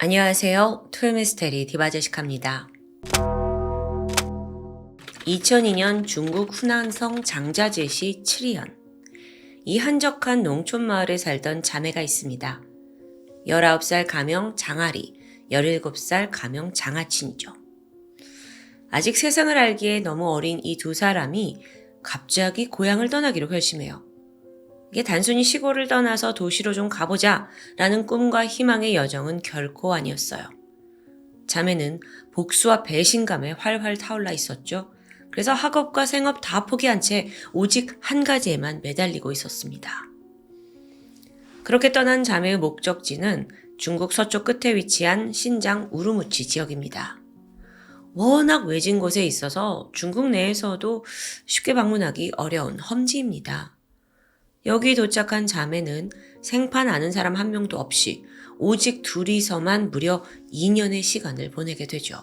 안녕하세요. 토요미스테리 디바제시카입니다. 2002년 중국 후난성 장자제시 7위현. 이 한적한 농촌 마을에 살던 자매가 있습니다. 19살 가명 장아리, 17살 가명 장아친이죠. 아직 세상을 알기에 너무 어린 이 두 사람이 갑자기 고향을 떠나기로 결심해요. 이게 단순히 시골을 떠나서 도시로 좀 가보자 라는 꿈과 희망의 여정은 결코 아니었어요. 자매는 복수와 배신감에 활활 타올라 있었죠. 그래서 학업과 생업 다 포기한 채 오직 한 가지에만 매달리고 있었습니다. 그렇게 떠난 자매의 목적지는 중국 서쪽 끝에 위치한 신장 우르무치 지역입니다. 워낙 외진 곳에 있어서 중국 내에서도 쉽게 방문하기 어려운 험지입니다. 여기 도착한 자매는 생판 아는 사람 한 명도 없이 오직 둘이서만 무려 2년의 시간을 보내게 되죠.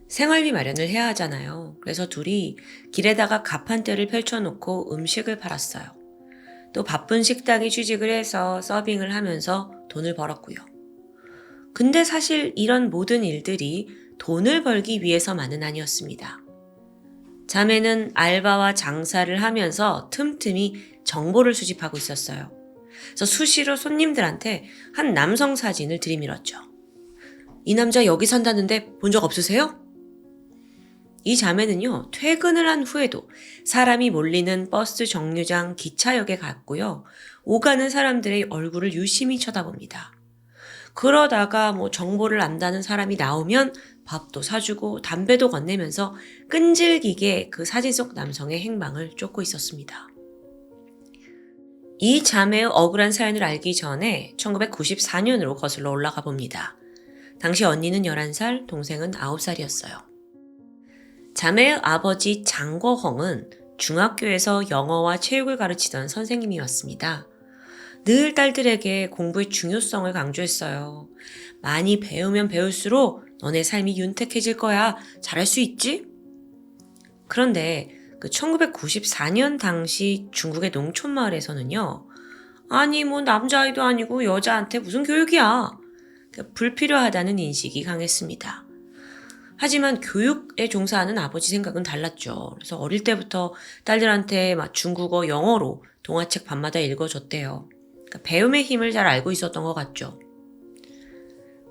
생활비 마련을 해야 하잖아요. 그래서 둘이 길에다가 가판대를 펼쳐놓고 음식을 팔았어요. 또 바쁜 식당에 취직을 해서 서빙을 하면서 돈을 벌었고요. 근데 사실 이런 모든 일들이 돈을 벌기 위해서만은 아니었습니다. 자매는 알바와 장사를 하면서 틈틈이 정보를 수집하고 있었어요. 그래서 수시로 손님들한테 한 남성 사진을 들이밀었죠. 이 남자 여기 산다는데 본 적 없으세요? 이 자매는요, 퇴근을 한 후에도 사람이 몰리는 버스 정류장 기차역에 갔고요. 오가는 사람들의 얼굴을 유심히 쳐다봅니다. 그러다가 정보를 안다는 사람이 나오면 밥도 사주고 담배도 건네면서 끈질기게 그 사진 속 남성의 행방을 쫓고 있었습니다. 이 자매의 억울한 사연을 알기 전에 1994년으로 거슬러 올라가 봅니다. 당시 언니는 11살, 동생은 9살이었어요. 자매의 아버지 장거헝은 중학교에서 영어와 체육을 가르치던 선생님이었습니다. 늘 딸들에게 공부의 중요성을 강조했어요. 많이 배우면 배울수록 너네 삶이 윤택해질 거야. 잘할 수 있지? 그런데 1994년 당시 중국의 농촌 마을에서는요. 아니 남자아이도 아니고 여자한테 무슨 교육이야. 불필요하다는 인식이 강했습니다. 하지만 교육에 종사하는 아버지 생각은 달랐죠. 그래서 어릴 때부터 딸들한테 중국어, 영어로 동화책 밤마다 읽어줬대요. 배움의 힘을 잘 알고 있었던 것 같죠.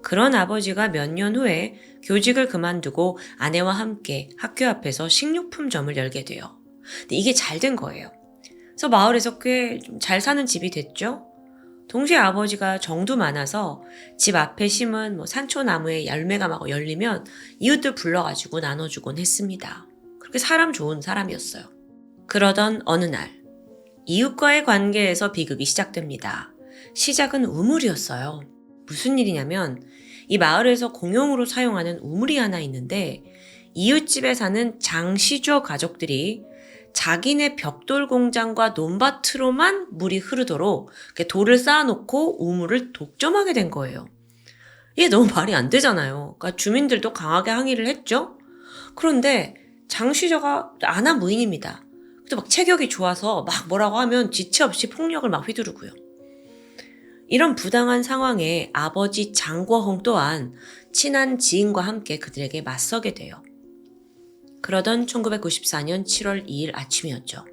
그런 아버지가 몇 년 후에 교직을 그만두고 아내와 함께 학교 앞에서 식료품점을 열게 돼요. 근데 이게 잘 된 거예요. 그래서 마을에서 꽤 잘 사는 집이 됐죠. 동시에 아버지가 정도 많아서 집 앞에 심은 산초나무에 열매가 막 열리면 이웃들 불러가지고 나눠주곤 했습니다. 그렇게 사람 좋은 사람이었어요. 그러던 어느 날 이웃과의 관계에서 비극이 시작됩니다. 시작은 우물이었어요. 무슨 일이냐면 이 마을에서 공용으로 사용하는 우물이 하나 있는데 이웃집에 사는 장시조 가족들이 자기네 벽돌 공장과 논밭으로만 물이 흐르도록 돌을 쌓아놓고 우물을 독점하게 된 거예요. 이게 너무 말이 안 되잖아요. 그러니까 주민들도 강하게 항의를 했죠. 그런데 장시조가 안한 무인입니다. 또 체격이 좋아서 뭐라고 하면 지체 없이 폭력을 휘두르고요. 이런 부당한 상황에 아버지 장궈헝 또한 친한 지인과 함께 그들에게 맞서게 돼요. 그러던 1994년 7월 2일 아침이었죠.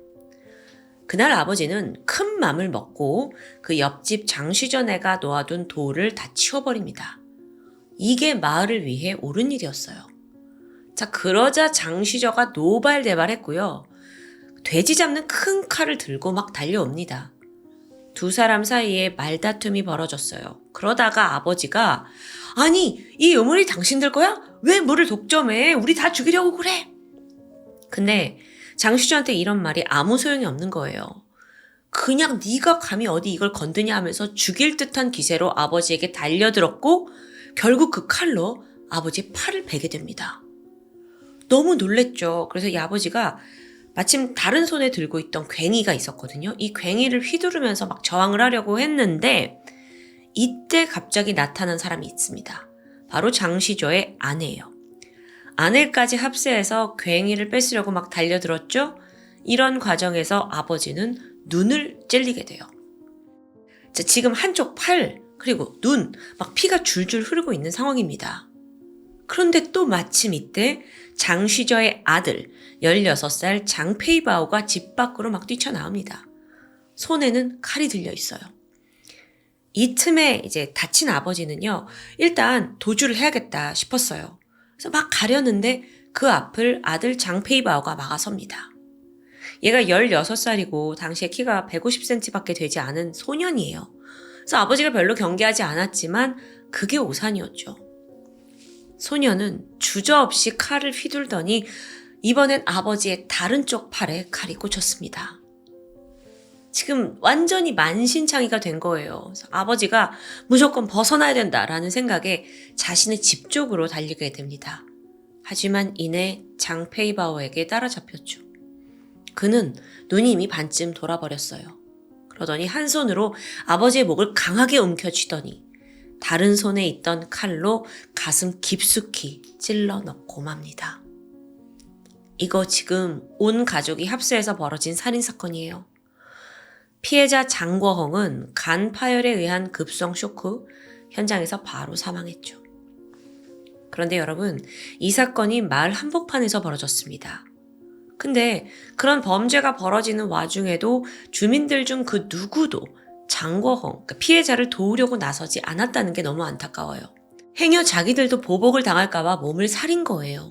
그날 아버지는 큰 맘을 먹고 그 옆집 장시전애가 놓아둔 돌을 다 치워버립니다. 이게 마을을 위해 옳은 일이었어요. 자, 그러자 장시저가 노발대발했고요. 돼지 잡는 큰 칼을 들고 달려옵니다. 두 사람 사이에 말다툼이 벌어졌어요. 그러다가 아버지가 아니 이 우물이 당신들 거야? 왜 물을 독점해? 우리 다 죽이려고 그래. 근데 장시주한테 이런 말이 아무 소용이 없는 거예요. 그냥 네가 감히 어디 이걸 건드냐 하면서 죽일 듯한 기세로 아버지에게 달려들었고 결국 그 칼로 아버지의 팔을 베게 됩니다. 너무 놀랬죠. 그래서 이 아버지가 마침 다른 손에 들고 있던 괭이가 있었거든요. 이 괭이를 휘두르면서 저항을 하려고 했는데 이때 갑자기 나타난 사람이 있습니다. 바로 장시조의 아내예요. 아내까지 합세해서 괭이를 뺏으려고 달려들었죠. 이런 과정에서 아버지는 눈을 찔리게 돼요. 자, 지금 한쪽 팔, 그리고 눈, 막 피가 줄줄 흐르고 있는 상황입니다. 그런데 또 마침 이때 장쉬저의 아들 16살 장페이바오가 집 밖으로 막 뛰쳐나옵니다. 손에는 칼이 들려 있어요. 이 틈에 이제 다친 아버지는요, 일단 도주를 해야겠다 싶었어요. 그래서 막 가려는데 그 앞을 아들 장페이바오가 막아섭니다. 얘가 16살이고 당시에 키가 150cm밖에 되지 않은 소년이에요. 그래서 아버지가 별로 경계하지 않았지만 그게 오산이었죠. 소년은 주저없이 칼을 휘둘더니 이번엔 아버지의 다른 쪽 팔에 칼이 꽂혔습니다. 지금 완전히 만신창이가 된 거예요. 그래서 아버지가 무조건 벗어나야 된다라는 생각에 자신의 집 쪽으로 달리게 됩니다. 하지만 이내 장페이바오에게 따라잡혔죠. 그는 눈이 이미 반쯤 돌아버렸어요. 그러더니 한 손으로 아버지의 목을 강하게 움켜쥐더니 다른 손에 있던 칼로 가슴 깊숙이 찔러 넣고 맙니다. 이거 지금 온 가족이 합세해서 벌어진 살인사건이에요. 피해자 장궈헝은 간 파열에 의한 급성 쇼크, 현장에서 바로 사망했죠. 그런데 여러분, 이 사건이 마을 한복판에서 벌어졌습니다. 근데 그런 범죄가 벌어지는 와중에도 주민들 중 그 누구도 장궈헝, 그러니까 피해자를 도우려고 나서지 않았다는 게 너무 안타까워요. 행여 자기들도 보복을 당할까봐 몸을 사린 거예요.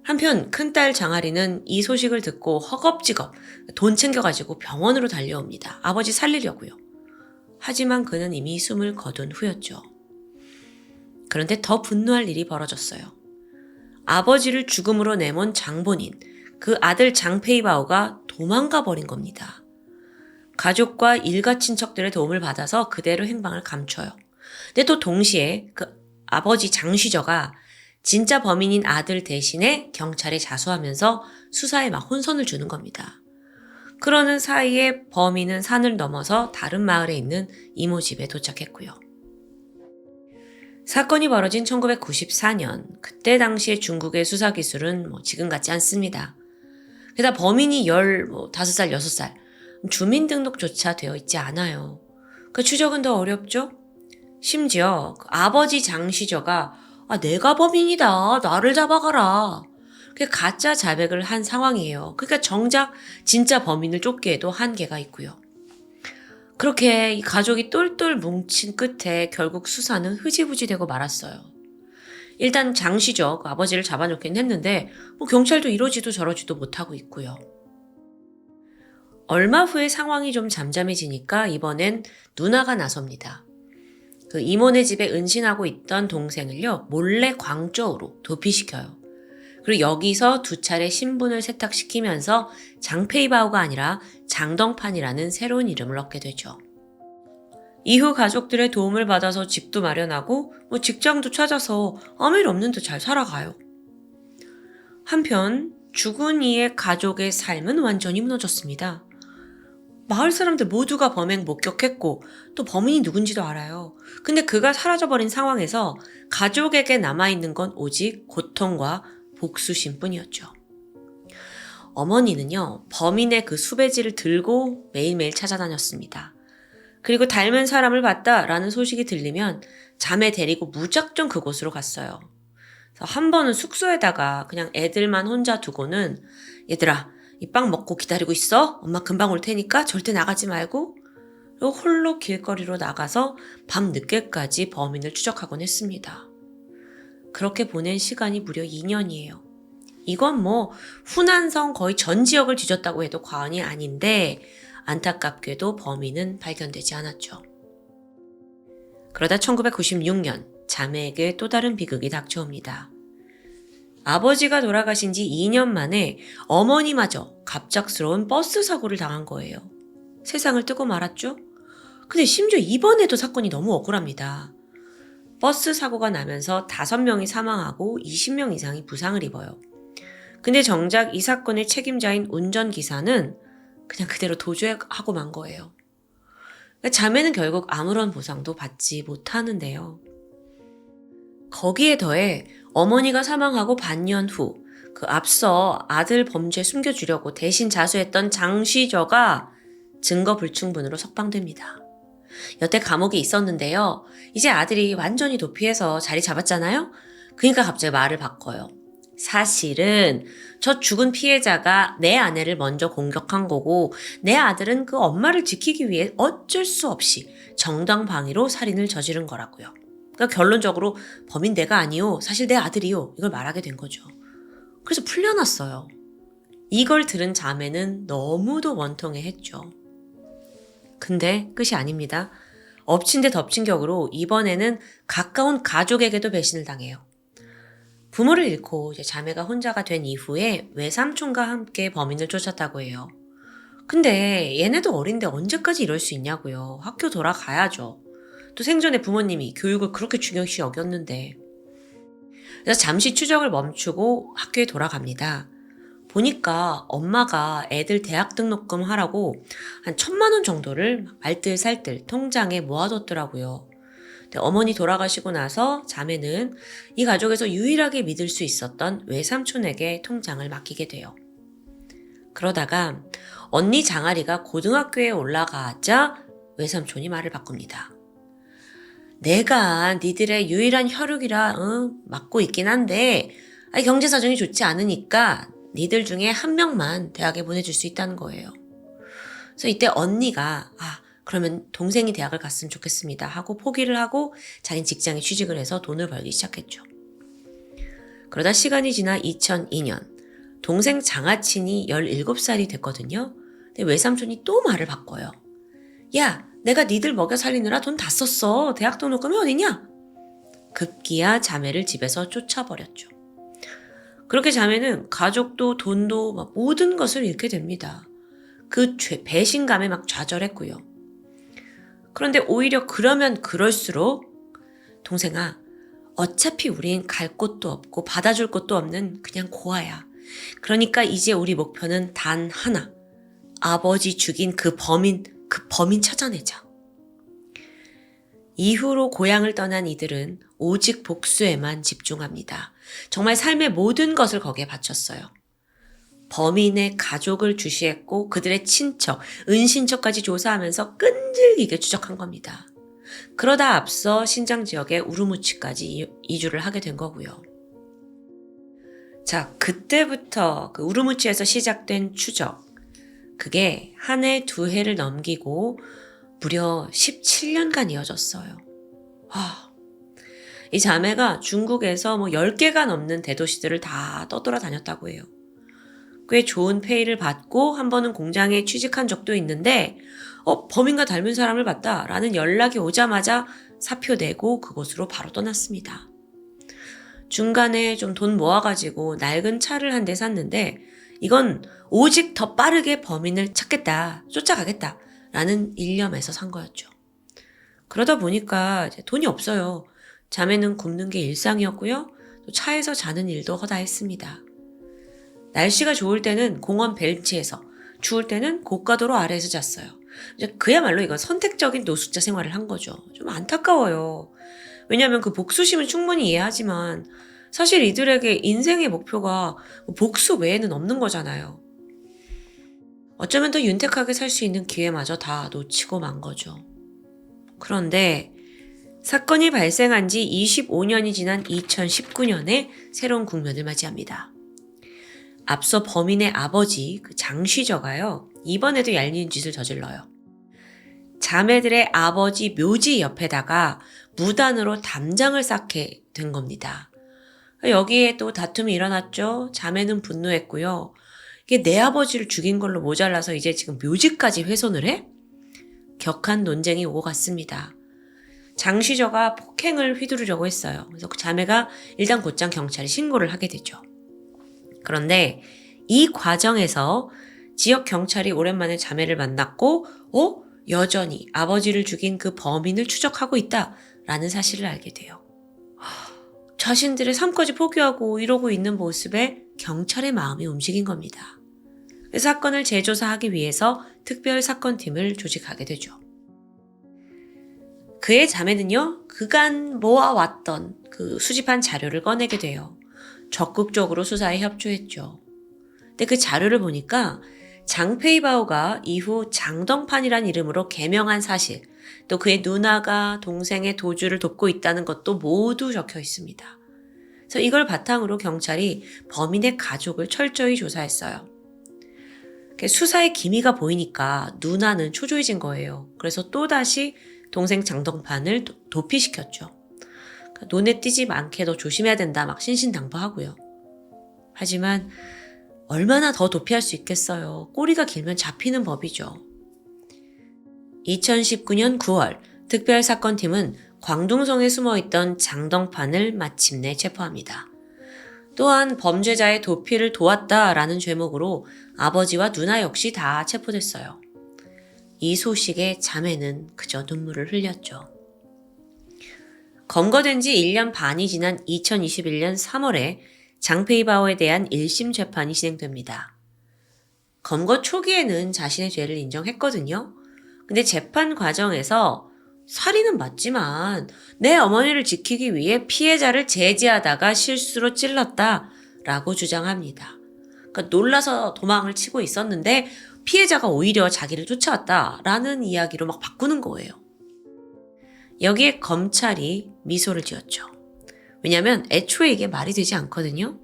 한편 큰딸 장아리는 이 소식을 듣고 허겁지겁 돈 챙겨가지고 병원으로 달려옵니다. 아버지 살리려고요. 하지만 그는 이미 숨을 거둔 후였죠. 그런데 더 분노할 일이 벌어졌어요. 아버지를 죽음으로 내몬 장본인, 그 아들 장페이바오가 도망가 버린 겁니다. 가족과 일가 친척들의 도움을 받아서 그대로 행방을 감춰요. 근데 또 동시에 그 아버지 장쉬저가 진짜 범인인 아들 대신에 경찰에 자수하면서 수사에 막 혼선을 주는 겁니다. 그러는 사이에 범인은 산을 넘어서 다른 마을에 있는 이모 집에 도착했고요. 사건이 벌어진 1994년, 그때 당시의 중국의 수사 기술은 지금 같지 않습니다. 게다가 범인이 15살, 6살, 주민등록조차 되어 있지 않아요. 그 추적은 더 어렵죠? 심지어 그 아버지 장쉬저가 내가 범인이다, 나를 잡아가라, 그게 가짜 자백을 한 상황이에요. 그러니까 정작 진짜 범인을 쫓기에도 한계가 있고요. 그렇게 이 가족이 똘똘 뭉친 끝에 결국 수사는 흐지부지 되고 말았어요. 일단 장쉬저 그 아버지를 잡아놓긴 했는데 경찰도 이러지도 저러지도 못하고 있고요. 얼마 후에 상황이 좀 잠잠해지니까 이번엔 누나가 나섭니다. 그 이모네 집에 은신하고 있던 동생을요, 몰래 광저우로 도피시켜요. 그리고 여기서 2차례 신분을 세탁시키면서 장페이바오가 아니라 장덩판이라는 새로운 이름을 얻게 되죠. 이후 가족들의 도움을 받아서 집도 마련하고 직장도 찾아서 아무 일 없는 듯 잘 살아가요. 한편 죽은 이의 가족의 삶은 완전히 무너졌습니다. 마을 사람들 모두가 범행 목격했고 또 범인이 누군지도 알아요. 근데 그가 사라져버린 상황에서 가족에게 남아있는 건 오직 고통과 복수심 뿐이었죠. 어머니는요, 범인의 그 수배지를 들고 매일매일 찾아다녔습니다. 그리고 닮은 사람을 봤다라는 소식이 들리면 자매 데리고 무작정 그곳으로 갔어요. 그래서 한 번은 숙소에다가 그냥 애들만 혼자 두고는 얘들아, 이 빵 먹고 기다리고 있어. 엄마 금방 올 테니까 절대 나가지 말고. 그리고 홀로 길거리로 나가서 밤 늦게까지 범인을 추적하곤 했습니다. 그렇게 보낸 시간이 무려 2년이에요. 이건 후난성 거의 전 지역을 뒤졌다고 해도 과언이 아닌데 안타깝게도 범인은 발견되지 않았죠. 그러다 1996년 자매에게 또 다른 비극이 닥쳐옵니다. 아버지가 돌아가신 지 2년 만에 어머니마저 갑작스러운 버스 사고를 당한 거예요. 세상을 뜨고 말았죠? 근데 심지어 이번에도 사건이 너무 억울합니다. 버스 사고가 나면서 5명이 사망하고 20명 이상이 부상을 입어요. 근데 정작 이 사건의 책임자인 운전기사는 그냥 그대로 도주하고 만 거예요. 자매는 결국 아무런 보상도 받지 못하는데요. 거기에 더해 어머니가 사망하고 반년 후 그 앞서 아들 범죄 숨겨주려고 대신 자수했던 장쉬저가 증거 불충분으로 석방됩니다. 여태 감옥에 있었는데요. 이제 아들이 완전히 도피해서 자리 잡았잖아요? 그러니까 갑자기 말을 바꿔요. 사실은 저 죽은 피해자가 내 아내를 먼저 공격한 거고 내 아들은 그 엄마를 지키기 위해 어쩔 수 없이 정당방위로 살인을 저지른 거라고요. 그러니까 결론적으로 범인 내가 아니요. 사실 내 아들이요. 이걸 말하게 된 거죠. 그래서 풀려났어요. 이걸 들은 자매는 너무도 원통해했죠. 근데 끝이 아닙니다. 엎친 데 덮친 격으로 이번에는 가까운 가족에게도 배신을 당해요. 부모를 잃고 이제 자매가 혼자가 된 이후에 외삼촌과 함께 범인을 쫓았다고 해요. 근데 얘네도 어린데 언제까지 이럴 수 있냐고요. 학교 돌아가야죠. 또 생전에 부모님이 교육을 그렇게 중요시 여겼는데. 그래서 잠시 추적을 멈추고 학교에 돌아갑니다. 보니까 엄마가 애들 대학 등록금 하라고 한 1,000만 원 정도를 알뜰살뜰 통장에 모아뒀더라고요. 근데 어머니 돌아가시고 나서 자매는 이 가족에서 유일하게 믿을 수 있었던 외삼촌에게 통장을 맡기게 돼요. 그러다가 언니 장아리가 고등학교에 올라가자 외삼촌이 말을 바꿉니다. 내가 니들의 유일한 혈육이라 맡고 있긴 한데 경제 사정이 좋지 않으니까 니들 중에 한 명만 대학에 보내줄 수 있다는 거예요. 그래서 이때 언니가 그러면 동생이 대학을 갔으면 좋겠습니다 하고 포기를 하고 자기는 직장에 취직을 해서 돈을 벌기 시작했죠. 그러다 시간이 지나 2002년 동생 장아친이 17살이 됐거든요. 근데 외삼촌이 또 말을 바꿔요. 야, 내가 니들 먹여 살리느라 돈 다 썼어. 대학 등록금이 어디냐? 급기야 자매를 집에서 쫓아버렸죠. 그렇게 자매는 가족도 돈도 모든 것을 잃게 됩니다. 그 배신감에 막 좌절했고요. 그런데 오히려 그러면 그럴수록 동생아, 어차피 우린 갈 곳도 없고 받아줄 곳도 없는 그냥 고아야. 그러니까 이제 우리 목표는 단 하나. 아버지 죽인 그 범인 찾아내자. 이후로 고향을 떠난 이들은 오직 복수에만 집중합니다. 정말 삶의 모든 것을 거기에 바쳤어요. 범인의 가족을 주시했고 그들의 친척, 은신처까지 조사하면서 끈질기게 추적한 겁니다. 그러다 앞서 신장 지역의 우르무치까지 이주를 하게 된 거고요. 자, 그때부터 그 우르무치에서 시작된 추적. 그게 한 해, 두 해를 넘기고 무려 17년간 이어졌어요. 이 자매가 중국에서 10개가 넘는 대도시들을 다 떠돌아다녔다고 해요. 꽤 좋은 페이를 받고 한 번은 공장에 취직한 적도 있는데 범인과 닮은 사람을 봤다라는 연락이 오자마자 사표 내고 그곳으로 바로 떠났습니다. 중간에 좀 돈 모아가지고 낡은 차를 한 대 샀는데 이건 오직 더 빠르게 범인을 찾겠다, 쫓아가겠다 라는 일념에서 산 거였죠. 그러다 보니까 이제 돈이 없어요. 자매는 굶는 게 일상이었고요. 또 차에서 자는 일도 허다했습니다. 날씨가 좋을 때는 공원 벤치에서, 추울 때는 고가도로 아래에서 잤어요. 이제 그야말로 이건 선택적인 노숙자 생활을 한 거죠. 좀 안타까워요. 왜냐하면 그 복수심은 충분히 이해하지만 사실 이들에게 인생의 목표가 복수 외에는 없는 거잖아요. 어쩌면 더 윤택하게 살 수 있는 기회마저 다 놓치고 만 거죠. 그런데 사건이 발생한 지 25년이 지난 2019년에 새로운 국면을 맞이합니다. 앞서 범인의 아버지 장쉬저가요. 이번에도 얄미운 짓을 저질러요. 자매들의 아버지 묘지 옆에다가 무단으로 담장을 쌓게 된 겁니다. 여기에 또 다툼이 일어났죠. 자매는 분노했고요. 이게 내 아버지를 죽인 걸로 모자라서 이제 지금 묘지까지 훼손을 해? 격한 논쟁이 오고 갔습니다. 장쉬저가 폭행을 휘두르려고 했어요. 그래서 그 자매가 일단 곧장 경찰에 신고를 하게 되죠. 그런데 이 과정에서 지역 경찰이 오랜만에 자매를 만났고 여전히 아버지를 죽인 그 범인을 추적하고 있다라는 사실을 알게 돼요. 자신들의 삶까지 포기하고 이러고 있는 모습에 경찰의 마음이 움직인 겁니다. 사건을 재조사하기 위해서 특별사건팀을 조직하게 되죠. 그의 자매는요, 그간 모아왔던 그 수집한 자료를 꺼내게 돼요. 적극적으로 수사에 협조했죠. 근데 그 자료를 보니까 장페이바오가 이후 장덩판이란 이름으로 개명한 사실, 또 그의 누나가 동생의 도주를 돕고 있다는 것도 모두 적혀 있습니다. 그래서 이걸 바탕으로 경찰이 범인의 가족을 철저히 조사했어요. 수사의 기미가 보이니까 누나는 초조해진 거예요. 그래서 또다시 동생 장동판을 도피시켰죠. 눈에 띄지 않게 더 조심해야 된다 막 신신당부하고요. 하지만 얼마나 더 도피할 수 있겠어요. 꼬리가 길면 잡히는 법이죠. 2019년 9월 특별사건팀은 광둥성에 숨어있던 장동판을 마침내 체포합니다. 또한 범죄자의 도피를 도왔다라는 죄목으로 아버지와 누나 역시 다 체포됐어요. 이 소식에 자매는 그저 눈물을 흘렸죠. 검거된 지 1년 반이 지난 2021년 3월에 장페이바오에 대한 1심 재판이 진행됩니다. 검거 초기에는 자신의 죄를 인정했거든요. 근데 재판 과정에서 살인은 맞지만 내 어머니를 지키기 위해 피해자를 제지하다가 실수로 찔렀다라고 주장합니다. 그러니까 놀라서 도망을 치고 있었는데 피해자가 오히려 자기를 쫓아왔다라는 이야기로 막 바꾸는 거예요. 여기에 검찰이 미소를 지었죠. 왜냐하면 애초에 이게 말이 되지 않거든요.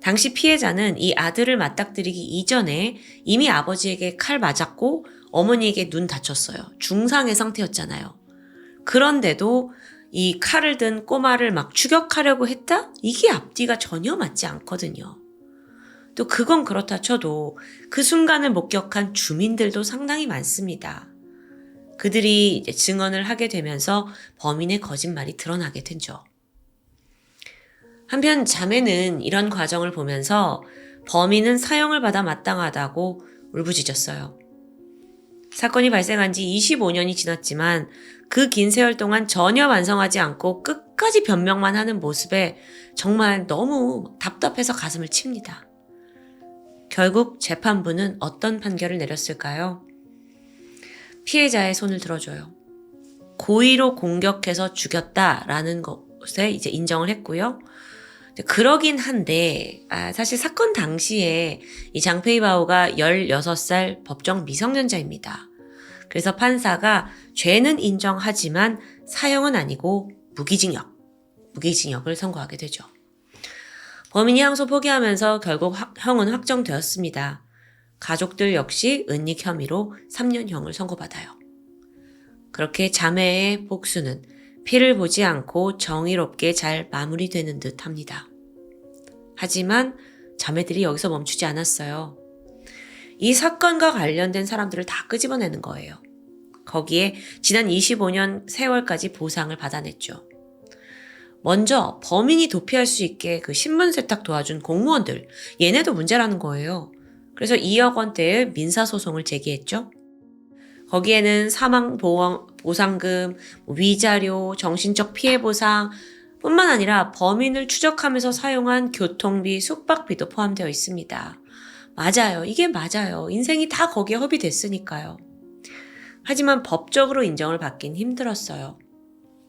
당시 피해자는 이 아들을 맞닥뜨리기 이전에 이미 아버지에게 칼 맞았고 어머니에게 눈 다쳤어요. 중상의 상태였잖아요. 그런데도 이 칼을 든 꼬마를 막 추격하려고 했다? 이게 앞뒤가 전혀 맞지 않거든요. 또 그건 그렇다 쳐도 그 순간을 목격한 주민들도 상당히 많습니다. 그들이 이제 증언을 하게 되면서 범인의 거짓말이 드러나게 되죠. 한편 자매는 이런 과정을 보면서 범인은 사형을 받아 마땅하다고 울부짖었어요. 사건이 발생한 지 25년이 지났지만 그 긴 세월 동안 전혀 반성하지 않고 끝까지 변명만 하는 모습에 정말 너무 답답해서 가슴을 칩니다. 결국 재판부는 어떤 판결을 내렸을까요? 피해자의 손을 들어줘요. 고의로 공격해서 죽였다라는 것에 이제 인정을 했고요. 그러긴 한데 사실 사건 당시에 이 장페이바오가 16살 법정 미성년자입니다. 그래서 판사가 죄는 인정하지만 사형은 아니고 무기징역을 선고하게 되죠. 범인이 항소 포기하면서 결국 형은 확정되었습니다. 가족들 역시 은닉 혐의로 3년형을 선고받아요. 그렇게 자매의 복수는 피를 보지 않고 정의롭게 잘 마무리되는 듯 합니다. 하지만 자매들이 여기서 멈추지 않았어요. 이 사건과 관련된 사람들을 다 끄집어내는 거예요. 거기에 지난 25년 세월까지 보상을 받아냈죠. 먼저 범인이 도피할 수 있게 그 신분 세탁 도와준 공무원들, 얘네도 문제라는 거예요. 그래서 2억 원대의 민사소송을 제기했죠. 거기에는 사망보상금, 위자료, 정신적 피해보상 뿐만 아니라 범인을 추적하면서 사용한 교통비, 숙박비도 포함되어 있습니다. 맞아요. 이게 맞아요. 인생이 다 거기에 허비됐으니까요. 하지만 법적으로 인정을 받긴 힘들었어요.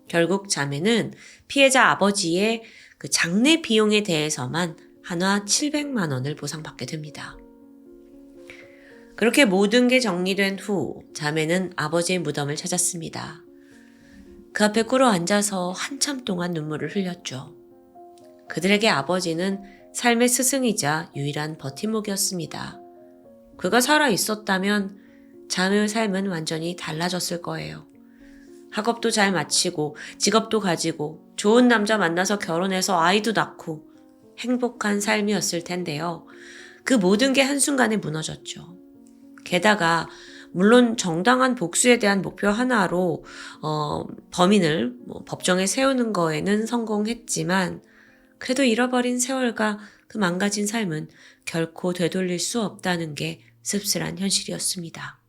결국 자매는 피해자 아버지의 그 장례 비용에 대해서만 한화 700만 원을 보상받게 됩니다. 그렇게 모든 게 정리된 후 자매는 아버지의 무덤을 찾았습니다. 그 앞에 꿇어 앉아서 한참 동안 눈물을 흘렸죠. 그들에게 아버지는 삶의 스승이자 유일한 버팀목이었습니다. 그가 살아 있었다면 자매의 삶은 완전히 달라졌을 거예요. 학업도 잘 마치고 직업도 가지고 좋은 남자 만나서 결혼해서 아이도 낳고 행복한 삶이었을 텐데요. 그 모든 게 한순간에 무너졌죠. 게다가 물론 정당한 복수에 대한 목표 하나로 범인을 법정에 세우는 거에는 성공했지만 그래도 잃어버린 세월과 그 망가진 삶은 결코 되돌릴 수 없다는 게 씁쓸한 현실이었습니다.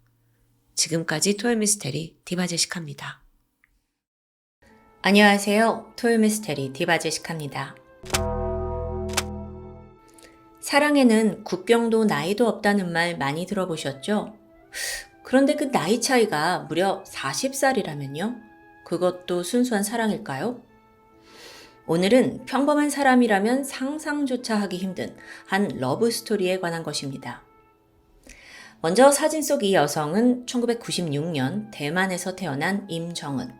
지금까지 토요미스테리 디바제시카입니다. 안녕하세요. 토요미스테리 디바제시카입니다. 사랑에는 국경도 나이도 없다는 말 많이 들어보셨죠? 그런데 그 나이 차이가 무려 40살이라면요? 그것도 순수한 사랑일까요? 오늘은 평범한 사람이라면 상상조차 하기 힘든 한 러브스토리에 관한 것입니다. 먼저 사진 속 이 여성은 1996년 대만에서 태어난 임정은.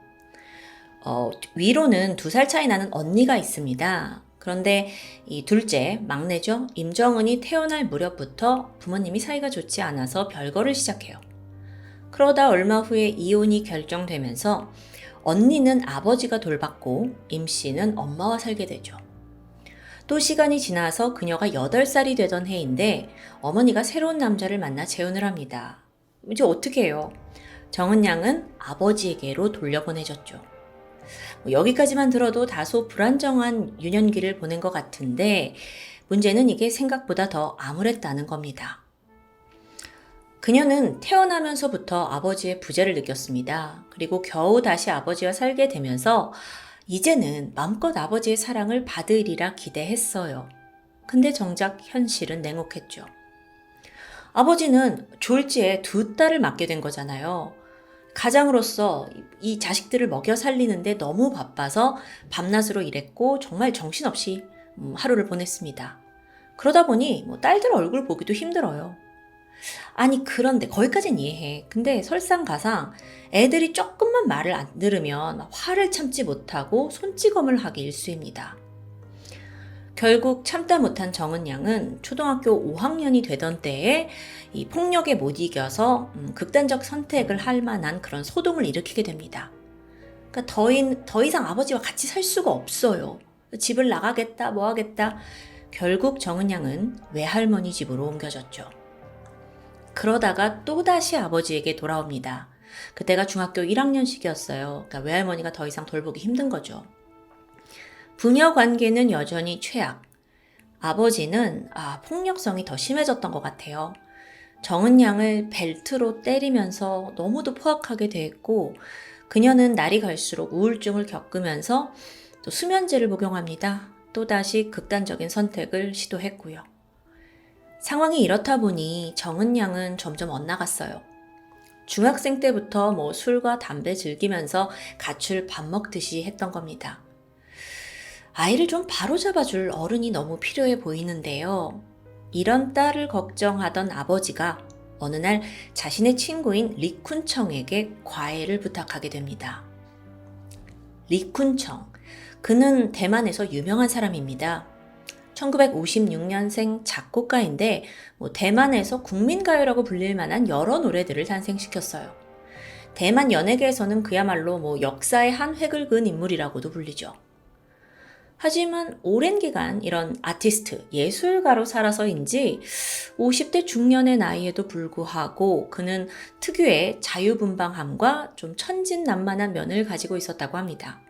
위로는 2살 차이 나는 언니가 있습니다. 그런데 이 둘째, 막내죠. 임정은이 태어날 무렵부터 부모님이 사이가 좋지 않아서 별거를 시작해요. 그러다 얼마 후에 이혼이 결정되면서 언니는 아버지가 돌봤고 임 씨는 엄마와 살게 되죠. 또 시간이 지나서 그녀가 8살이 되던 해인데 어머니가 새로운 남자를 만나 재혼을 합니다. 이제 어떻게 해요? 정은 양은 아버지에게로 돌려보내졌죠. 여기까지만 들어도 다소 불안정한 유년기를 보낸 것 같은데 문제는 이게 생각보다 더 암울했다는 겁니다. 그녀는 태어나면서부터 아버지의 부재를 느꼈습니다. 그리고 겨우 다시 아버지와 살게 되면서 이제는 마음껏 아버지의 사랑을 받으리라 기대했어요. 근데 정작 현실은 냉혹했죠. 아버지는 졸지에 2딸을 맡게 된 거잖아요. 가장으로서 이 자식들을 먹여 살리는데 너무 바빠서 밤낮으로 일했고 정말 정신없이 하루를 보냈습니다. 그러다 보니 딸들 얼굴 보기도 힘들어요. 아니 그런데 거기까진 이해해. 근데 설상가상 애들이 조금만 말을 안 들으면 화를 참지 못하고 손찌검을 하기 일쑤입니다. 결국 참다 못한 정은 양은 초등학교 5학년이 되던 때에 이 폭력에 못 이겨서 극단적 선택을 할 만한 그런 소동을 일으키게 됩니다. 그러니까 더 이상 아버지와 같이 살 수가 없어요. 집을 나가겠다 뭐 하겠다. 결국 정은 양은 외할머니 집으로 옮겨졌죠. 그러다가 또다시 아버지에게 돌아옵니다. 그때가 중학교 1학년씩이었어요. 그러니까 외할머니가 더 이상 돌보기 힘든 거죠. 부녀 관계는 여전히 최악. 아버지는 폭력성이 더 심해졌던 것 같아요. 정은 양을 벨트로 때리면서 너무도 포악하게 대했고 그녀는 날이 갈수록 우울증을 겪으면서 또 수면제를 복용합니다. 또다시 극단적인 선택을 시도했고요. 상황이 이렇다 보니 정은 양은 점점 엇나갔어요. 중학생 때부터 술과 담배 즐기면서 가출 밥 먹듯이 했던 겁니다. 아이를 좀 바로잡아줄 어른이 너무 필요해 보이는데요. 이런 딸을 걱정하던 아버지가 어느 날 자신의 친구인 리쿤청에게 과외를 부탁하게 됩니다. 리쿤청, 그는 대만에서 유명한 사람입니다. 1956년생 작곡가인데 대만에서 국민가요라고 불릴 만한 여러 노래들을 탄생시켰어요. 대만 연예계에서는 그야말로 역사의 한 획을 그은 인물이라고도 불리죠. 하지만 오랜 기간 이런 아티스트, 예술가로 살아서인지 50대 중년의 나이에도 불구하고 그는 특유의 자유분방함과 좀 천진난만한 면을 가지고 있었다고 합니다.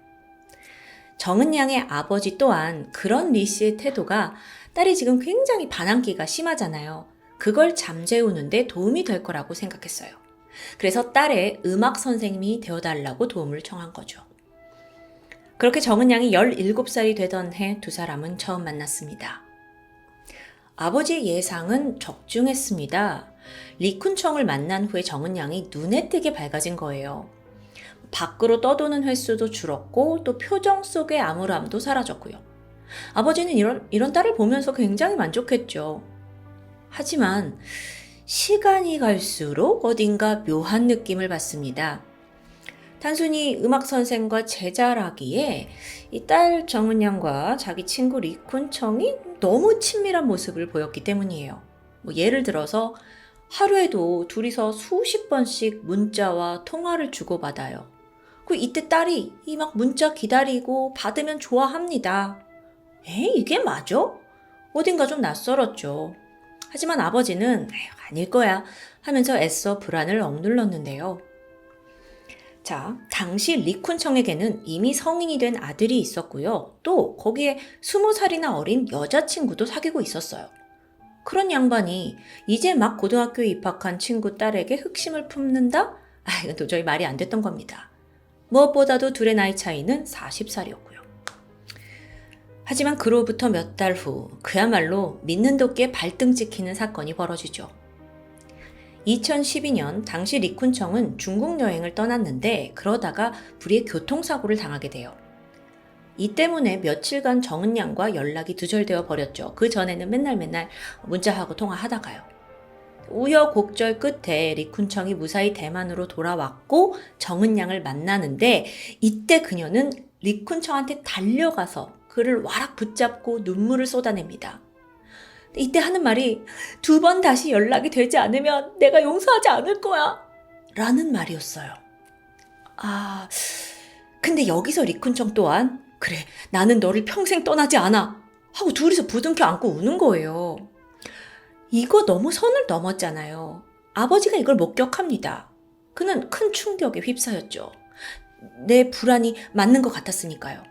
정은 양의 아버지 또한 그런 리 씨의 태도가 딸이 지금 굉장히 반항기가 심하잖아요. 그걸 잠재우는데 도움이 될 거라고 생각했어요. 그래서 딸의 음악 선생님이 되어달라고 도움을 청한 거죠. 그렇게 정은 양이 17살이 되던 해 두 사람은 처음 만났습니다. 아버지의 예상은 적중했습니다. 리쿤청을 만난 후에 정은 양이 눈에 띄게 밝아진 거예요. 밖으로 떠도는 횟수도 줄었고 또 표정 속의 암울함도 사라졌고요. 아버지는 이런 딸을 보면서 굉장히 만족했죠. 하지만 시간이 갈수록 어딘가 묘한 느낌을 받습니다. 단순히 음악 선생과 제자라기에 이 딸 정은 양과 자기 친구 리쿤청이 너무 친밀한 모습을 보였기 때문이에요. 예를 들어서 하루에도 둘이서 수십 번씩 문자와 통화를 주고받아요. 이때 딸이 이 막 문자 기다리고 받으면 좋아합니다. 이게 맞아? 어딘가 좀 낯설었죠. 하지만 아버지는 아닐 거야 하면서 애써 불안을 억눌렀는데요. 자, 당시 리쿤청에게는 이미 성인이 된 아들이 있었고요. 또 거기에 20살이나 어린 여자친구도 사귀고 있었어요. 그런 양반이 이제 막 고등학교에 입학한 친구 딸에게 흑심을 품는다? 이건 도저히 말이 안 됐던 겁니다. 무엇보다도 둘의 나이 차이는 40살이었고요. 하지만 그로부터 몇 달 후 그야말로 믿는 도끼에 발등 찍히는 사건이 벌어지죠. 2012년 당시 리쿤청은 중국 여행을 떠났는데 그러다가 불의의 교통사고를 당하게 돼요. 이 때문에 며칠간 정은 양과 연락이 두절되어 버렸죠. 그 전에는 맨날 문자하고 통화하다가요. 우여곡절 끝에 리쿤청이 무사히 대만으로 돌아왔고 정은양을 만나는데 이때 그녀는 리쿤청한테 달려가서 그를 와락 붙잡고 눈물을 쏟아냅니다. 이때 하는 말이 2번 다시 연락이 되지 않으면 내가 용서하지 않을 거야 라는 말이었어요. 근데 여기서 리쿤청 또한 그래 나는 너를 평생 떠나지 않아 하고 둘이서 부둥켜 안고 우는 거예요. 이거 너무 선을 넘었잖아요. 아버지가 이걸 목격합니다. 그는 큰 충격에 휩싸였죠. 내 불안이 맞는 것 같았으니까요.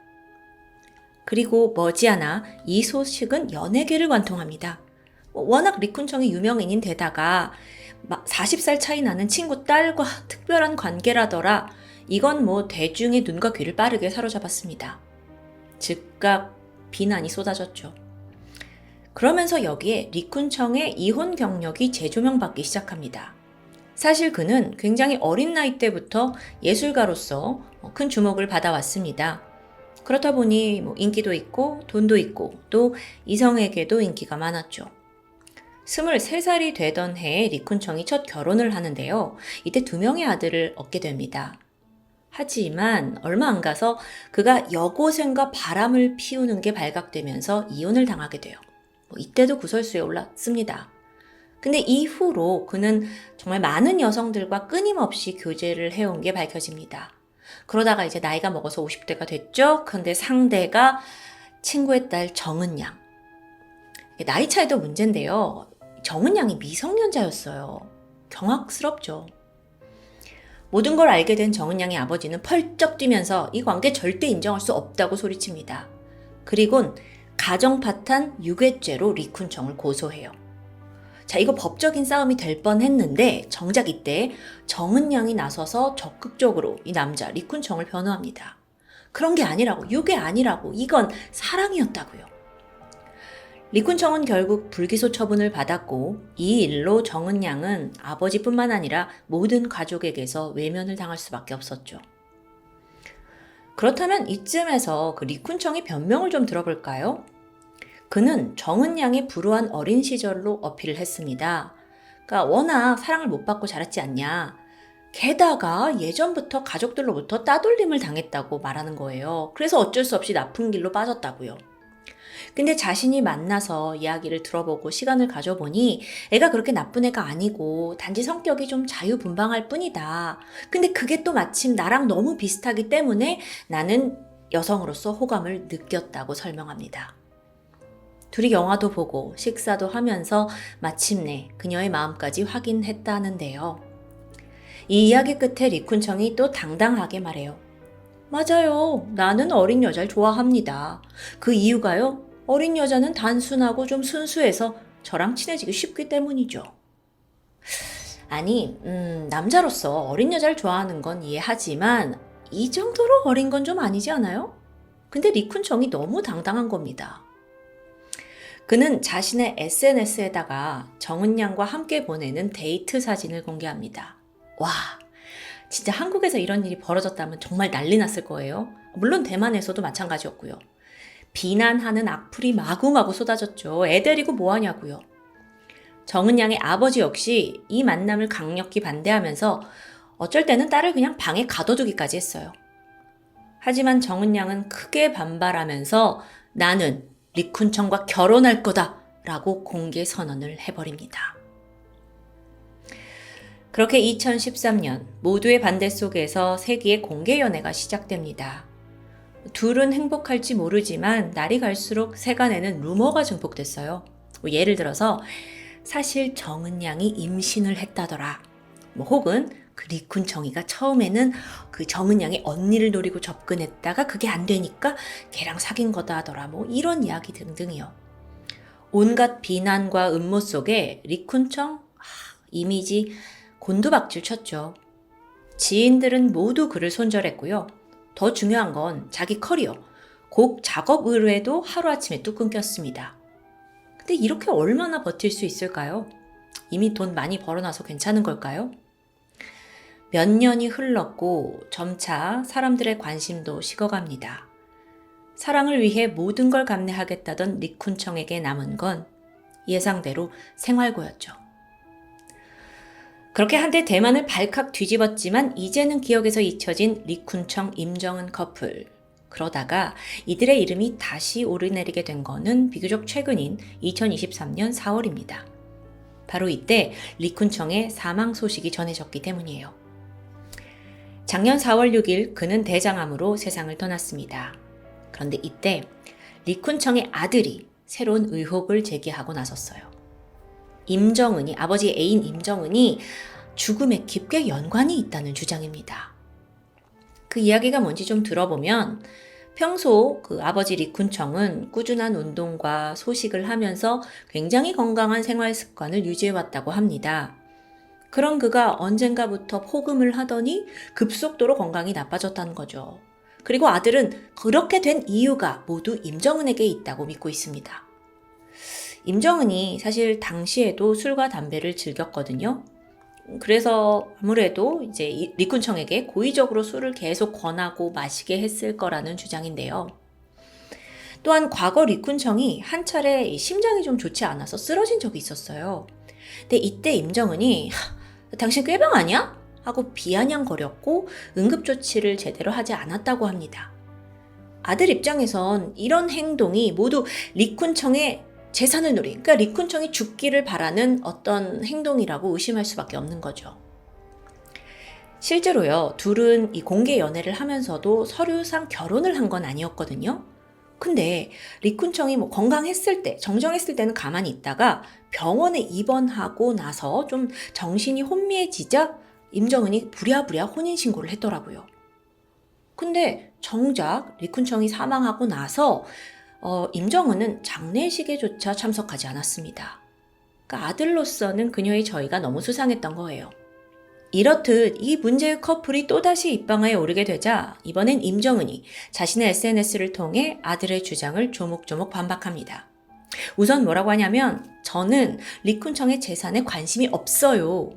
그리고 머지않아 이 소식은 연예계를 관통합니다. 워낙 리쿤청이 유명인인 데다가 40살 차이 나는 친구 딸과 특별한 관계라더라. 이건 대중의 눈과 귀를 빠르게 사로잡았습니다. 즉각 비난이 쏟아졌죠. 그러면서 여기에 리쿤청의 이혼 경력이 재조명받기 시작합니다. 사실 그는 굉장히 어린 나이 때부터 예술가로서 큰 주목을 받아왔습니다. 그렇다 보니 인기도 있고 돈도 있고 또 이성에게도 인기가 많았죠. 23살이 되던 해에 리쿤청이 첫 결혼을 하는데요. 이때 2명의 아들을 얻게 됩니다. 하지만 얼마 안 가서 그가 여고생과 바람을 피우는 게 발각되면서 이혼을 당하게 돼요. 이때도 구설수에 올랐습니다. 근데 이후로 그는 정말 많은 여성들과 끊임없이 교제를 해온 게 밝혀집니다. 그러다가 이제 나이가 먹어서 50대가 됐죠. 근데 상대가 친구의 딸 정은양. 나이 차이도 문제인데요. 정은양이 미성년자였어요. 경악스럽죠. 모든 걸 알게 된 정은양의 아버지는 펄쩍 뛰면서 이 관계 절대 인정할 수 없다고 소리칩니다. 그리곤 가정파탄 유괴죄로 리쿤청을 고소해요. 자, 이거 법적인 싸움이 될 뻔했는데 정작 이때 정은양이 나서서 적극적으로 이 남자 리쿤청을 변호합니다. 그런 게 아니라고, 유괴 아니라고, 이건 사랑이었다고요. 리쿤청은 결국 불기소 처분을 받았고 이 일로 정은양은 아버지뿐만 아니라 모든 가족에게서 외면을 당할 수밖에 없었죠. 그렇다면 이쯤에서 그 리쿤청의 변명을 좀 들어볼까요? 그는 정은양의 불우한 어린 시절로 어필을 했습니다. 그러니까 워낙 사랑을 못 받고 자랐지 않냐. 게다가 예전부터 가족들로부터 따돌림을 당했다고 말하는 거예요. 그래서 어쩔 수 없이 나쁜 길로 빠졌다고요. 근데 자신이 만나서 이야기를 들어보고 시간을 가져보니 애가 그렇게 나쁜 애가 아니고 단지 성격이 좀 자유분방할 뿐이다. 근데 그게 또 마침 나랑 너무 비슷하기 때문에 나는 여성으로서 호감을 느꼈다고 설명합니다. 둘이 영화도 보고 식사도 하면서 마침내 그녀의 마음까지 확인했다는데요. 이 이야기 끝에 리쿤청이 또 당당하게 말해요. 맞아요. 나는 어린 여자를 좋아합니다. 그 이유가요. 어린 여자는 단순하고 좀 순수해서 저랑 친해지기 쉽기 때문이죠. 아니, 남자로서 어린 여자를 좋아하는 건 이해하지만 이 정도로 어린 건 좀 아니지 않아요? 근데 리쿤청이 너무 당당한 겁니다. 그는 자신의 SNS에다가 정은양과 함께 보내는 데이트 사진을 공개합니다. 와, 진짜 한국에서 이런 일이 벌어졌다면 정말 난리 났을 거예요. 물론 대만에서도 마찬가지였고요. 비난하는 악플이 마구마구 쏟아졌죠. 애 데리고 뭐하냐고요. 정은양의 아버지 역시 이 만남을 강력히 반대하면서 어쩔 때는 딸을 그냥 방에 가둬두기까지 했어요. 하지만 정은양은 크게 반발하면서 나는 리쿤청과 결혼할 거다 라고 공개 선언을 해버립니다. 그렇게 2013년 모두의 반대 속에서 세기의 공개 연애가 시작됩니다. 둘은 행복할지 모르지만 날이 갈수록 세간에는 루머가 증폭됐어요. 예를 들어서 사실 정은양이 임신을 했다더라. 혹은 그 리쿤청이가 처음에는 그 정은양의 언니를 노리고 접근했다가 그게 안 되니까 걔랑 사귄 거다 하더라. 이런 이야기 등등이요. 온갖 비난과 음모 속에 리쿤청 이미지 곤두박질 쳤죠. 지인들은 모두 그를 손절했고요. 더 중요한 건 자기 커리어, 곡 작업 의뢰도 하루아침에 뚝 끊겼습니다. 근데 이렇게 얼마나 버틸 수 있을까요? 이미 돈 많이 벌어놔서 괜찮은 걸까요? 몇 년이 흘렀고 점차 사람들의 관심도 식어갑니다. 사랑을 위해 모든 걸 감내하겠다던 리쿤청에게 남은 건 예상대로 생활고였죠. 그렇게 한때 대만을 발칵 뒤집었지만 이제는 기억에서 잊혀진 리쿤청 임정은 커플. 그러다가 이들의 이름이 다시 오르내리게 된 거는 비교적 최근인 2023년 4월입니다. 바로 이때 리쿤청의 사망 소식이 전해졌기 때문이에요. 작년 4월 6일 그는 대장암으로 세상을 떠났습니다. 그런데 이때 리쿤청의 아들이 새로운 의혹을 제기하고 나섰어요. 임정은이, 아버지 애인 임정은이 죽음에 깊게 연관이 있다는 주장입니다. 그 이야기가 뭔지 좀 들어보면 평소 그 아버지 리쿤청은 꾸준한 운동과 소식을 하면서 굉장히 건강한 생활 습관을 유지해왔다고 합니다. 그런 그가 언젠가부터 폭음을 하더니 급속도로 건강이 나빠졌다는 거죠. 그리고 아들은 그렇게 된 이유가 모두 임정은에게 있다고 믿고 있습니다. 임정은이 사실 당시에도 술과 담배를 즐겼거든요. 그래서 아무래도 이제 리쿤청에게 고의적으로 술을 계속 권하고 마시게 했을 거라는 주장인데요. 또한 과거 리쿤청이 한 차례 심장이 좀 좋지 않아서 쓰러진 적이 있었어요. 근데 이때 임정은이 당신 꾀병 아니야? 하고 비아냥거렸고 응급조치를 제대로 하지 않았다고 합니다. 아들 입장에선 이런 행동이 모두 리쿤청의 재산을 노린, 그러니까 리쿤청이 죽기를 바라는 어떤 행동이라고 의심할 수밖에 없는 거죠. 실제로요, 둘은 이 공개 연애를 하면서도 서류상 결혼을 한 건 아니었거든요. 근데 리쿤청이 건강했을 때, 정정했을 때는 가만히 있다가 병원에 입원하고 나서 좀 정신이 혼미해지자 임정은이 부랴부랴 혼인신고를 했더라고요. 근데 정작 리쿤청이 사망하고 나서 임정은은 장례식에조차 참석하지 않았습니다. 그러니까 아들로서는 그녀의 저희가 너무 수상했던 거예요. 이렇듯 이 문제의 커플이 또다시 입방아에 오르게 되자 이번엔 임정은이 자신의 SNS를 통해 아들의 주장을 조목조목 반박합니다. 우선 뭐라고 하냐면 저는 리쿤청의 재산에 관심이 없어요.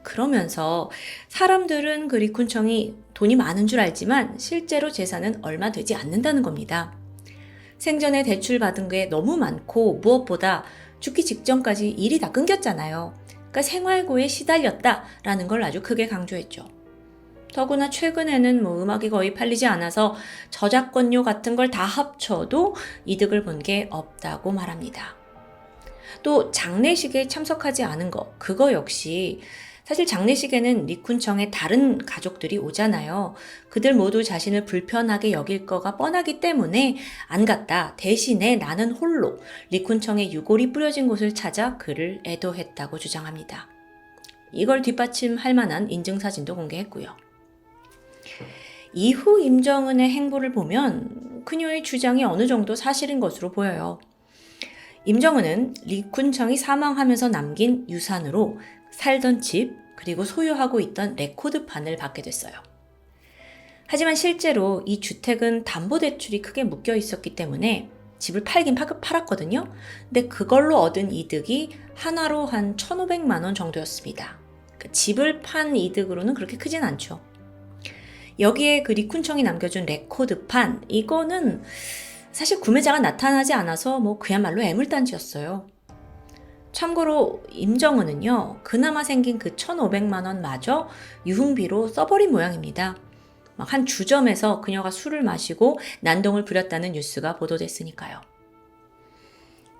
그러면서 사람들은 그 리쿤청이 돈이 많은 줄 알지만 실제로 재산은 얼마 되지 않는다는 겁니다. 생전에 대출받은 게 너무 많고 무엇보다 죽기 직전까지 일이 다 끊겼잖아요. 그러니까 생활고에 시달렸다라는 걸 아주 크게 강조했죠. 더구나 최근에는 음악이 거의 팔리지 않아서 저작권료 같은 걸 다 합쳐도 이득을 본 게 없다고 말합니다. 또 장례식에 참석하지 않은 거, 그거 역시 사실 장례식에는 리쿤청의 다른 가족들이 오잖아요. 그들 모두 자신을 불편하게 여길 거가 뻔하기 때문에 안 갔다. 대신에 나는 홀로 리쿤청의 유골이 뿌려진 곳을 찾아 그를 애도했다고 주장합니다. 이걸 뒷받침할 만한 인증사진도 공개했고요. 이후 임정은의 행보를 보면 그녀의 주장이 어느 정도 사실인 것으로 보여요. 임정은은 리쿤청이 사망하면서 남긴 유산으로 살던 집 그리고 소유하고 있던 레코드판을 받게 됐어요. 하지만 실제로 이 주택은 담보대출이 크게 묶여 있었기 때문에 집을 팔긴 팔았거든요. 근데 그걸로 얻은 이득이 하나로 한 1,500만 원 정도였습니다. 그러니까 집을 판 이득으로는 그렇게 크진 않죠. 여기에 그 리쿤청이 남겨준 레코드판, 이거는 사실 구매자가 나타나지 않아서 그야말로 애물단지였어요. 참고로 임정은은요, 그나마 생긴 그 1,500만 원마저 유흥비로 써버린 모양입니다. 한 주점에서 그녀가 술을 마시고 난동을 부렸다는 뉴스가 보도됐으니까요.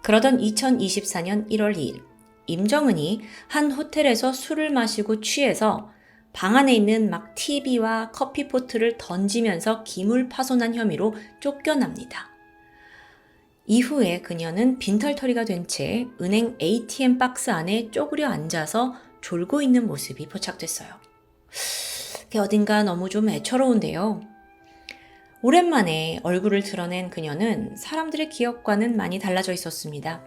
그러던 2024년 1월 2일, 임정은이 한 호텔에서 술을 마시고 취해서 방 안에 있는 TV와 커피포트를 던지면서 기물 파손한 혐의로 쫓겨납니다. 이후에 그녀는 빈털터리가 된 채 은행 ATM 박스 안에 쪼그려 앉아서 졸고 있는 모습이 포착됐어요. 그게 어딘가 너무 좀 애처로운데요. 오랜만에 얼굴을 드러낸 그녀는 사람들의 기억과는 많이 달라져 있었습니다.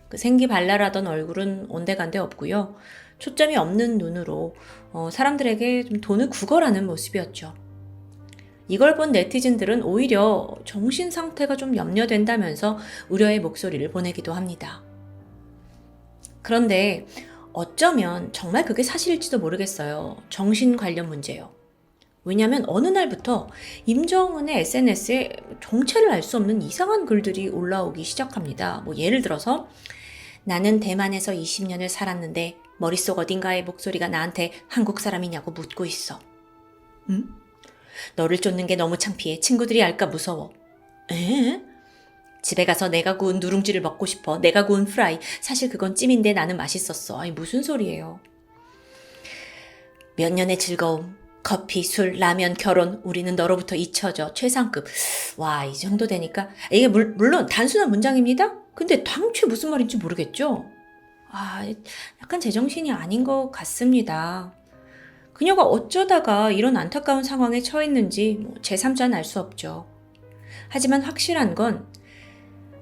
그 생기발랄하던 얼굴은 온데간데 없고요. 초점이 없는 눈으로 사람들에게 좀 돈을 구걸하는 모습이었죠. 이걸 본 네티즌들은 오히려 정신 상태가 좀 염려된다면서 우려의 목소리를 보내기도 합니다. 그런데 어쩌면 정말 그게 사실일지도 모르겠어요. 정신 관련 문제요. 왜냐하면 어느 날부터 임정은의 SNS에 정체를 알 수 없는 이상한 글들이 올라오기 시작합니다. 예를 들어서 나는 대만에서 20년을 살았는데 머릿속 어딘가에 목소리가 나한테 한국 사람이냐고 묻고 있어. 응? 너를 쫓는 게 너무 창피해. 친구들이 알까 무서워. 에? 집에 가서 내가 구운 누룽지를 먹고 싶어. 내가 구운 프라이. 사실 그건 찜인데 나는 맛있었어. 아니 무슨 소리예요. 몇 년의 즐거움. 커피, 술, 라면, 결혼. 우리는 너로부터 잊혀져. 최상급. 와, 이 정도 되니까. 이게 물론 단순한 문장입니다. 근데 당최 무슨 말인지 모르겠죠? 약간 제정신이 아닌 것 같습니다. 그녀가 어쩌다가 이런 안타까운 상황에 처했는지 제3자는 알 수 없죠. 하지만 확실한 건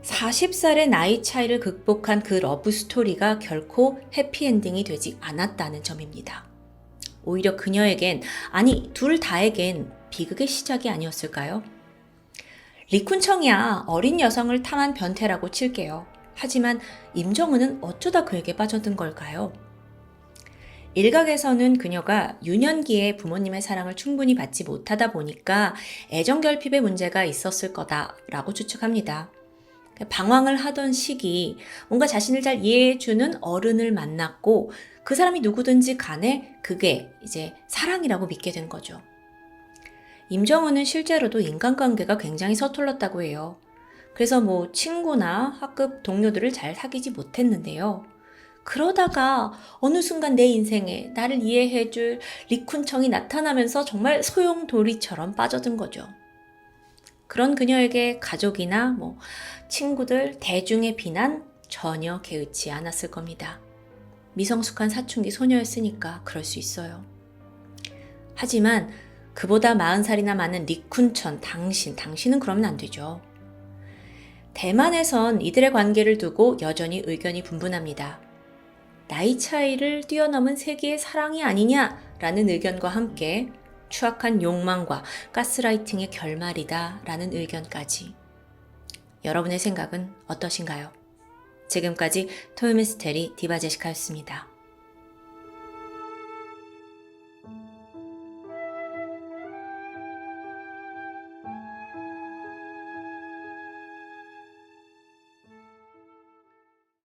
40살의 나이 차이를 극복한 그 러브 스토리가 결코 해피엔딩이 되지 않았다는 점입니다. 오히려 그녀에겐, 아니 둘 다에겐 비극의 시작이 아니었을까요? 리쿤청이야 어린 여성을 탐한 변태라고 칠게요. 하지만 임정은은 어쩌다 그에게 빠져든 걸까요? 일각에서는 그녀가 유년기에 부모님의 사랑을 충분히 받지 못하다 보니까 애정결핍의 문제가 있었을 거다라고 추측합니다. 방황을 하던 시기, 뭔가 자신을 잘 이해해주는 어른을 만났고 그 사람이 누구든지 간에 그게 이제 사랑이라고 믿게 된 거죠. 임정은은 실제로도 인간관계가 굉장히 서툴렀다고 해요. 그래서 친구나 학급 동료들을 잘 사귀지 못했는데요. 그러다가 어느 순간 내 인생에 나를 이해해줄 리쿤청이 나타나면서 정말 소용돌이처럼 빠져든 거죠. 그런 그녀에게 가족이나 친구들, 대중의 비난 전혀 개의치 않았을 겁니다. 미성숙한 사춘기 소녀였으니까 그럴 수 있어요. 하지만 그보다 40살이나 많은 리쿤천, 당신은 그러면 안 되죠. 대만에선 이들의 관계를 두고 여전히 의견이 분분합니다. 나이 차이를 뛰어넘은 세기의 사랑이 아니냐라는 의견과 함께 추악한 욕망과 가스라이팅의 결말이다 라는 의견까지. 여러분의 생각은 어떠신가요? 지금까지 토요미스테리 디바제시카였습니다.